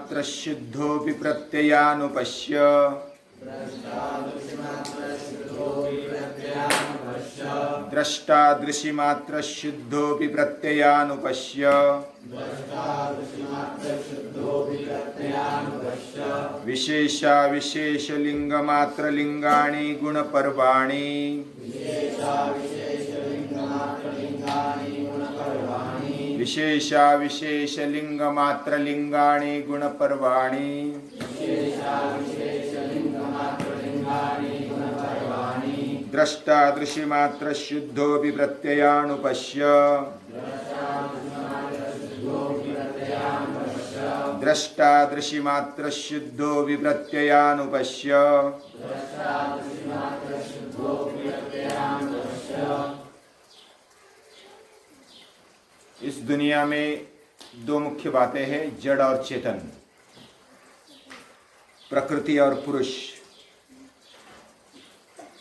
दृशिमात्र शुद्धोऽपि प्रत्ययानुपश्य द्रष्टा दृशिमात्र शुद्धोऽपि प्रत्ययानुपश्य विशेषा विशेषलिंगमात्र लिंगाणि गुणपर्वाणि विशेषा विशेषलिंगमात्र लिंगाणि गुणपर्वाणि द्रष्टा दृशिमात्र शुद्धोऽपि प्रत्ययानुपश्य द्रष्टा दृशिमात्र शुद्धोऽपि प्रत्ययानुपश्य इस दुनिया में दो मुख्य बातें हैं, जड़ और चेतन, प्रकृति और पुरुष।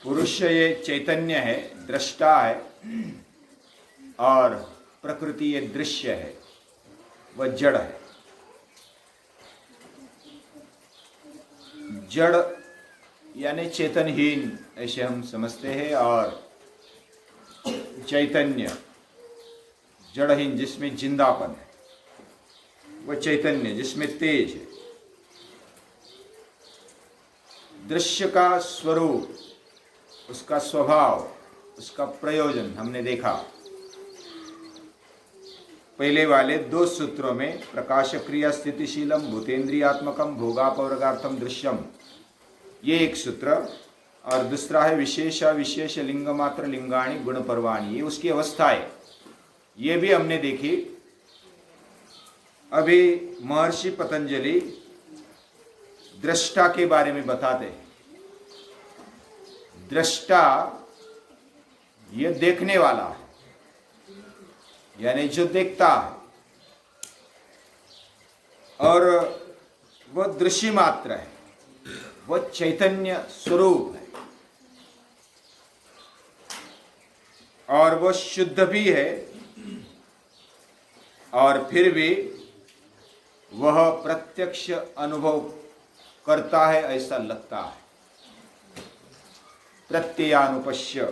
पुरुष ये चैतन्य है, दृष्टा है, और प्रकृति ये दृश्य है, वह जड़ है। जड़ यानी चेतनहीन ऐसे हम समझते हैं, और चैतन्य जड़हीन जिसमें जिंदापन है, वह चैतन्य जिसमें तेज है। दृश्य का स्वरूप, उसका स्वभाव, उसका प्रयोजन हमने देखा पहले वाले दो सूत्रों में। प्रकाश क्रिया स्थितिशीलम भूतेन्द्रियात्मकम भोगापवर्गार्थम दृश्यम, ये एक सूत्र, और दूसरा है विशेषा विशेष लिंग मात्र लिंगाणी गुण पर्वाणी, ये उसकी अवस्था है। ये भी हमने देखी। अभी महर्षि पतंजलि दृष्टा के बारे में बताते हैं। दृष्टा ये देखने वाला है, यानी जो देखता है, और वह दृश्य मात्र है, वह चैतन्य स्वरूप है, और वह शुद्ध भी है, और फिर भी वह प्रत्यक्ष अनुभव करता है ऐसा लगता है। प्रत्ययानुपश्य,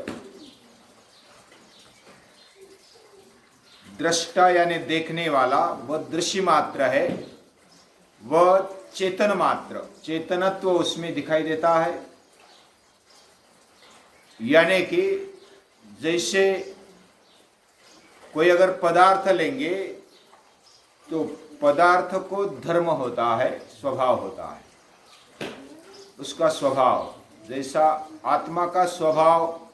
दृष्टा यानी देखने वाला, वह दृश्य मात्र है, वह चेतन मात्र, चेतनत्व उसमें दिखाई देता है। यानी कि जैसे कोई अगर पदार्थ लेंगे तो पदार्थ को धर्म होता है, स्वभाव होता है, उसका स्वभाव। जैसा आत्मा का स्वभाव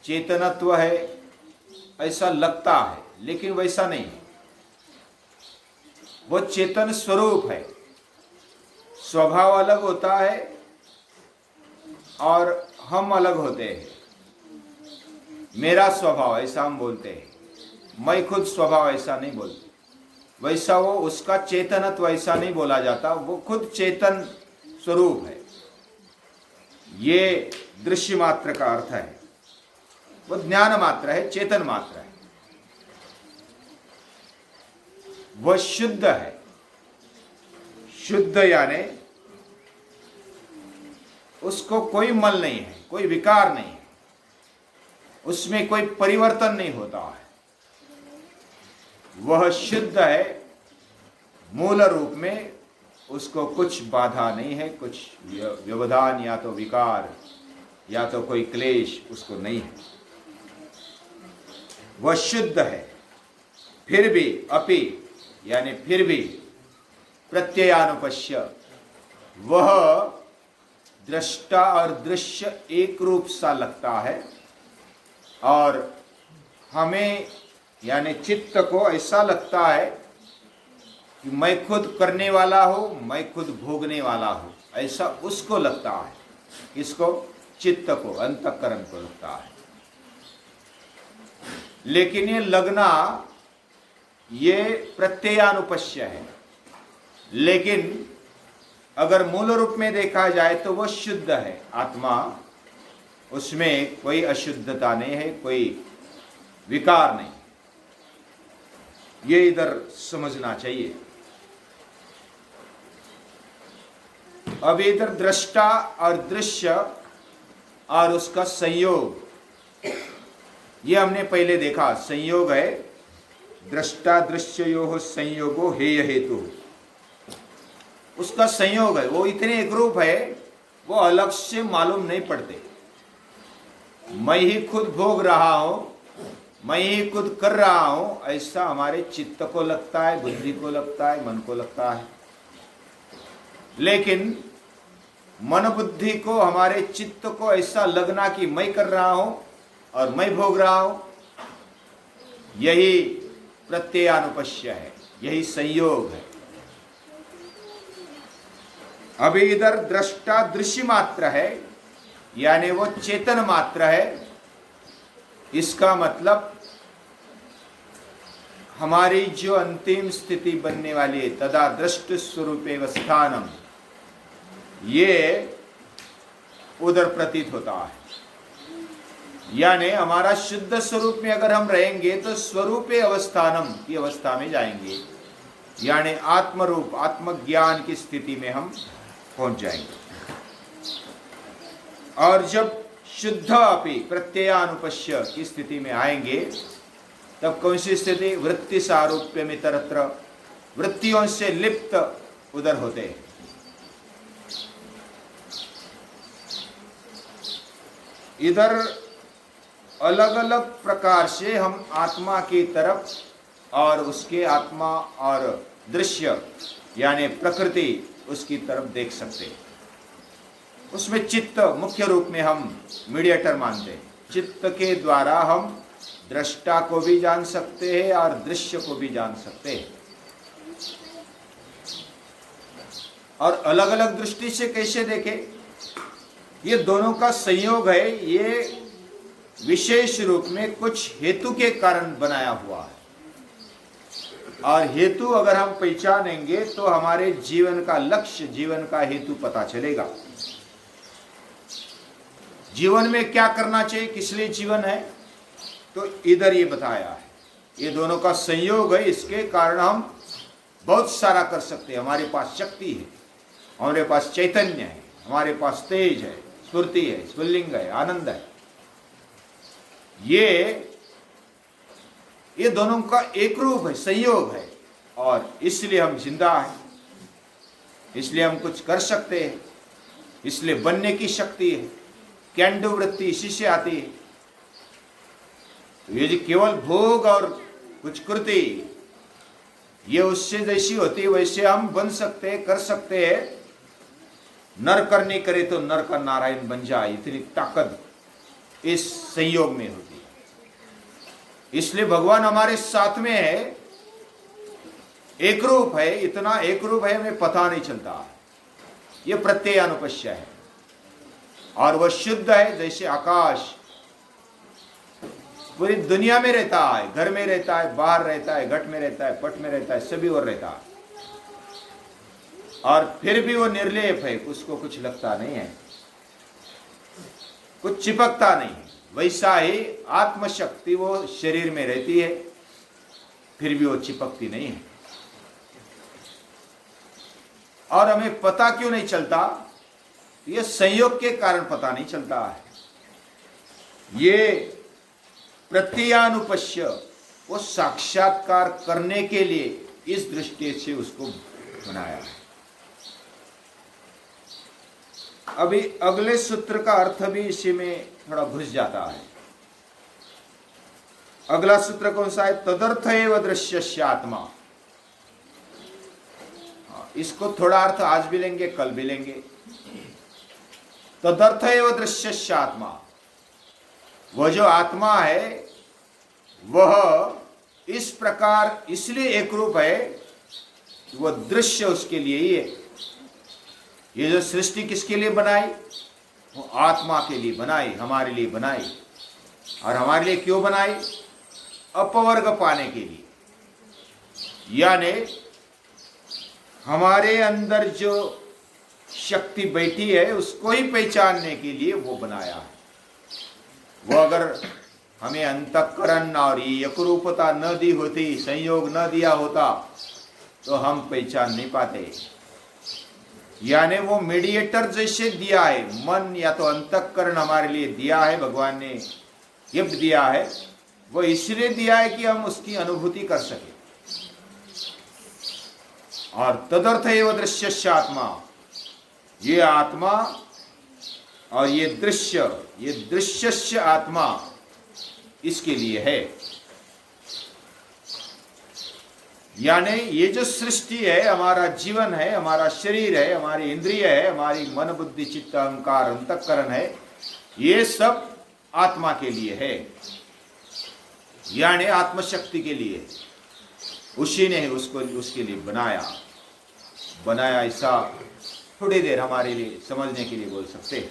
चेतनत्व है ऐसा लगता है, लेकिन वैसा नहीं है। वो चेतन स्वरूप है, स्वभाव अलग होता है और हम अलग होते हैं। मेरा स्वभाव ऐसा हम बोलते हैं, मैं खुद स्वभाव ऐसा नहीं बोलते। वैसा वो उसका चेतनत्व ऐसा नहीं बोला जाता, वो खुद चेतन स्वरूप है। ये दृश्य मात्र का अर्थ है। वो ज्ञान मात्र है, चेतन मात्र है, वह शुद्ध है। शुद्ध यानी उसको कोई मल नहीं है, कोई विकार नहीं है, उसमें कोई परिवर्तन नहीं होता है। वह शुद्ध है, मूल रूप में उसको कुछ बाधा नहीं है, कुछ व्यवधान या तो विकार या तो कोई क्लेश उसको नहीं है। वह शुद्ध है, फिर भी अपि यानी फिर भी प्रत्ययानुपश्य, वह दृष्टा और दृश्य एक रूप सा लगता है, और हमें यानी चित्त को ऐसा लगता है कि मैं खुद करने वाला हूं, मैं खुद भोगने वाला हूं, ऐसा उसको लगता है। इसको चित्त को, अंतःकरण को लगता है। लेकिन ये लगना ये प्रत्ययानुपश्य है। लेकिन अगर मूल रूप में देखा जाए तो वह शुद्ध है आत्मा, उसमें कोई अशुद्धता नहीं है, कोई विकार नहीं। ये इधर समझना चाहिए। अब इधर दृष्टा और दृश्य और उसका संयोग, ये हमने पहले देखा। संयोग है दृष्टा दृश्ययोः संयोगो हेय हेतु, उसका संयोग है। वो इतने एक रूप है, वो अलग से मालूम नहीं पड़ते। मैं ही खुद भोग रहा हूं, मैं ही खुद कर रहा हूं, ऐसा हमारे चित्त को लगता है, बुद्धि को लगता है, मन को लगता है। लेकिन मन बुद्धि को, हमारे चित्त को ऐसा लगना कि मैं कर रहा हूं और मैं भोग रहा हूं, यही प्रत्ययानुपश्य है, यही संयोग है। अभी इधर दृष्टा दृश्य मात्र है, यानी वो चेतन मात्र है। इसका मतलब हमारी जो अंतिम स्थिति बनने वाली है, तदा दृष्ट स्वरूपे स्थानम, ये उधर प्रतीत होता है। यानी हमारा शुद्ध स्वरूप में अगर हम रहेंगे तो स्वरूपे अवस्थानम की अवस्था में जाएंगे, यानी आत्मरूप आत्मज्ञान की स्थिति में हम पहुंच जाएंगे। और जब शुद्ध अपि प्रत्ययानुपश्य की स्थिति में आएंगे, तब कौन सी स्थिति? वृत्ति सारूप्य में तरत्र, वृत्तियों से लिप्त उधर होते हैं। इधर अलग अलग प्रकार से हम आत्मा की तरफ और उसके आत्मा और दृश्य यानी प्रकृति उसकी तरफ देख सकते हैं। उसमें चित्त मुख्य रूप में हम मीडिएटर मानते हैं। चित्त के द्वारा हम दृष्टा को भी जान सकते हैं और दृश्य को भी जान सकते हैं। और अलग अलग दृष्टि से कैसे देखें? ये दोनों का संयोग है। ये विशेष रूप में कुछ हेतु के कारण बनाया हुआ है, और हेतु अगर हम पहचानेंगे तो हमारे जीवन का लक्ष्य, जीवन का हेतु पता चलेगा। जीवन में क्या करना चाहिए, किस लिए जीवन है, तो इधर ये बताया है। ये दोनों का संयोग है, इसके कारण हम बहुत सारा कर सकते हैं। हमारे पास शक्ति है, हमारे पास चैतन्य है, हमारे पास तेज है, स्फूर्ति है, स्फुल्लिंग है, आनंद है। ये दोनों का एक रूप है, संयोग है, और इसलिए हम जिंदा हैं, इसलिए हम कुछ कर सकते हैं, इसलिए बनने की शक्ति है। कैंडू वृत्ति इसी से आती है। तो ये जो केवल भोग और कुछ कृति, ये उससे जैसी होती है वैसे हम बन सकते हैं, कर सकते हैं। नर करने करे तो नर का नारायण बन जाए, इतनी ताकत इस संयोग में होती है। इसलिए भगवान हमारे साथ में है, एक रूप है, इतना एक रूप है हमें पता नहीं चलता। ये प्रत्ययानुपश्य है, और वह शुद्ध है। जैसे आकाश पूरी दुनिया में रहता है, घर में रहता है, बाहर रहता है, घट में रहता है, पट में रहता है, सभी ओर रहता है, और फिर भी वो निर्लेप है, उसको कुछ लगता नहीं है, कुछ चिपकता नहीं। वैसा ही आत्मशक्ति वो शरीर में रहती है, फिर भी वो चिपकती नहीं है। और हमें पता क्यों नहीं चलता? ये संयोग के कारण पता नहीं चलता है। ये प्रत्ययानुपश्य वो साक्षात्कार करने के लिए इस दृष्टि से उसको बनाया है। अभी अगले सूत्र का अर्थ भी इसी में थोड़ा घुस जाता है। अगला सूत्र कौन सा है? तदर्थ एव दृश्यस्य आत्मा। इसको थोड़ा अर्थ आज भी लेंगे, कल भी लेंगे। तदर्थ एव दृश्यस्य आत्मा, वह जो आत्मा है वह इस प्रकार इसलिए एक रूप है कि वह दृश्य उसके लिए ही है। ये जो सृष्टि किसके लिए बनाई? वो आत्मा के लिए बनाई, हमारे लिए बनाई। और हमारे लिए क्यों बनाई? अपवर्ग पाने के लिए, यानी हमारे अंदर जो शक्ति बैठी है उसको ही पहचानने के लिए वो बनाया है। वो अगर हमें अंतःकरण और एकरूपता न दी होती, संयोग न दिया होता, तो हम पहचान नहीं पाते। यानी वो मीडिएटर जैसे दिया है, मन या तो अंतःकरण हमारे लिए दिया है, भगवान ने गिफ्ट दिया है, वो इसलिए दिया है कि हम उसकी अनुभूति कर सके। और तदर्थ एवं दृश्यस्य आत्मा, ये आत्मा और ये दृश्यस्य आत्मा इसके लिए है। यानी ये जो सृष्टि है, हमारा जीवन है, हमारा शरीर है, हमारी इंद्रिय है, हमारी मन बुद्धि चित्त अहंकार अंतःकरण है, ये सब आत्मा के लिए है, यानी आत्मशक्ति के लिए। उसी ने उसको उसके लिए बनाया ऐसा थोड़ी देर हमारे लिए समझने के लिए बोल सकते हैं।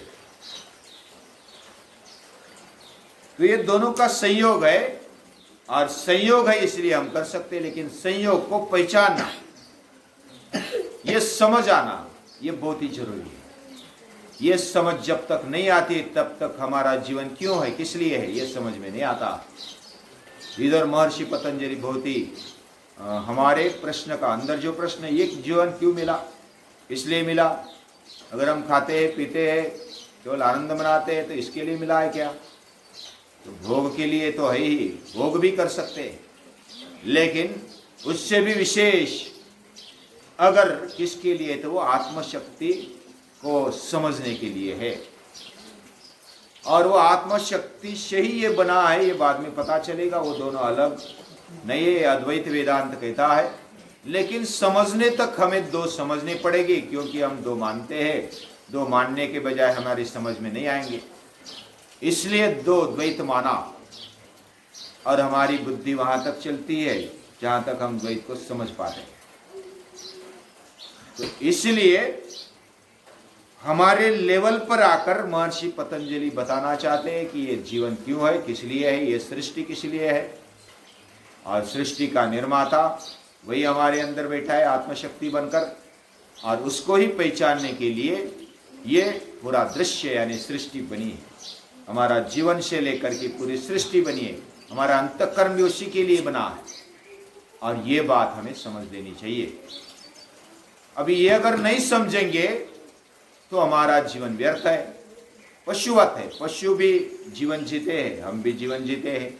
तो ये दोनों का संयोग है, और संयोग है इसलिए हम कर सकते हैं, लेकिन संयोग को पहचानना, ये समझ आना, ये बहुत ही जरूरी है। ये समझ जब तक नहीं आती तब तक हमारा जीवन क्यों है, किस लिए है, ये समझ में नहीं आता। इधर महर्षि पतंजलि बहुत ही हमारे प्रश्न का अंदर जो प्रश्न है, ये जीवन क्यों मिला, इसलिए मिला। अगर हम खाते हैं पीते हैं केवल आनंद मनाते हैं तो इसके लिए मिला है क्या? तो भोग के लिए तो है ही, भोग भी कर सकते हैं, लेकिन उससे भी विशेष अगर किसके लिए, तो वो आत्मशक्ति को समझने के लिए है। और वो आत्मशक्ति से ही ये बना है, ये बाद में पता चलेगा। वो दोनों अलग नहीं है, अद्वैत वेदांत कहता है, लेकिन समझने तक हमें दो समझने पड़ेगी, क्योंकि हम दो मानते हैं। दो मानने के बजाय हमारी समझ में नहीं आएंगे, इसलिए दो द्वैत माना, और हमारी बुद्धि वहां तक चलती है जहां तक हम द्वैत को समझ पाते हैं। तो इसलिए हमारे लेवल पर आकर महर्षि पतंजलि बताना चाहते हैं कि ये जीवन क्यों है, किस लिए है, ये सृष्टि किस लिए है, और सृष्टि का निर्माता वही हमारे अंदर बैठा है आत्मशक्ति बनकर, और उसको ही पहचानने के लिए ये पूरा दृश्य यानी सृष्टि बनी है। हमारा जीवन से लेकर के पूरी सृष्टि बनी है, हमारा अंतःकरण भी उसी के लिए बना है, और ये बात हमें समझ लेनी चाहिए। अभी ये अगर नहीं समझेंगे तो हमारा जीवन व्यर्थ है, पशुवत है। पशु भी जीवन जीते हैं, हम भी जीवन जीते हैं।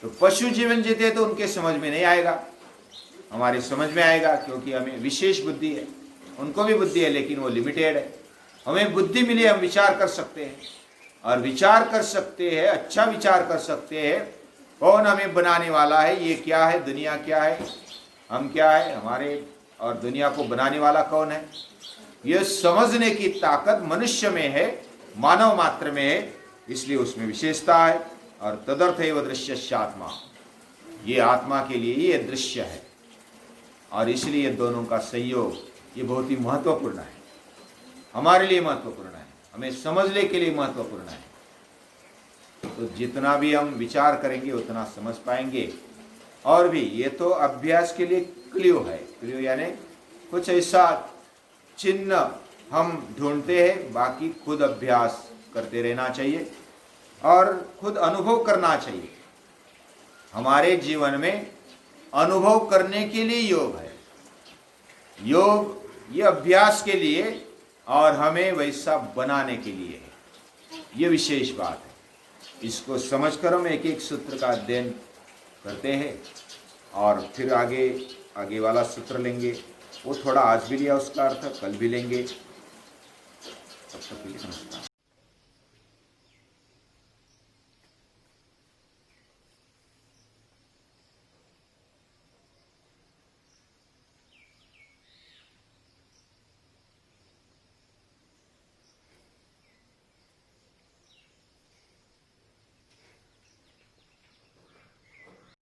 तो पशु जीवन जीते हैं तो उनके समझ में नहीं आएगा, हमारे समझ में आएगा, क्योंकि हमें विशेष बुद्धि है, उनको भी बुद्धि है लेकिन वो लिमिटेड है। हमें बुद्धि मिली, हम विचार कर सकते हैं, और विचार कर सकते हैं, अच्छा विचार कर सकते हैं। कौन हमें बनाने वाला है, ये क्या है, दुनिया क्या है, हम क्या है, हमारे और दुनिया को बनाने वाला कौन है, यह समझने की ताकत मनुष्य में है, मानव मात्र में है, इसलिए उसमें विशेषता है। और तदर्थ एव दृश्यस्य आत्मा, ये आत्मा के लिए ये दृश्य है, और इसलिए ये दोनों का संयोग ये बहुत ही महत्वपूर्ण है, हमारे लिए महत्वपूर्ण है, हमें समझने के लिए महत्वपूर्ण है। तो जितना भी हम विचार करेंगे उतना समझ पाएंगे। और भी ये तो अभ्यास के लिए क्लियो है, क्लियो यानी कुछ ऐसा चिन्ह हम ढूंढते हैं, बाकी खुद अभ्यास करते रहना चाहिए और खुद अनुभव करना चाहिए। हमारे जीवन में अनुभव करने के लिए योग है, योग ये अभ्यास के लिए और हमें वैसा बनाने के लिए है, ये विशेष बात है। इसको समझकर हम एक एक सूत्र का अध्ययन करते हैं, और फिर आगे वाला सूत्र लेंगे। वो थोड़ा आज भी लिया उसका अर्थ, कल भी लेंगे। तब तक के लिए नमस्कार।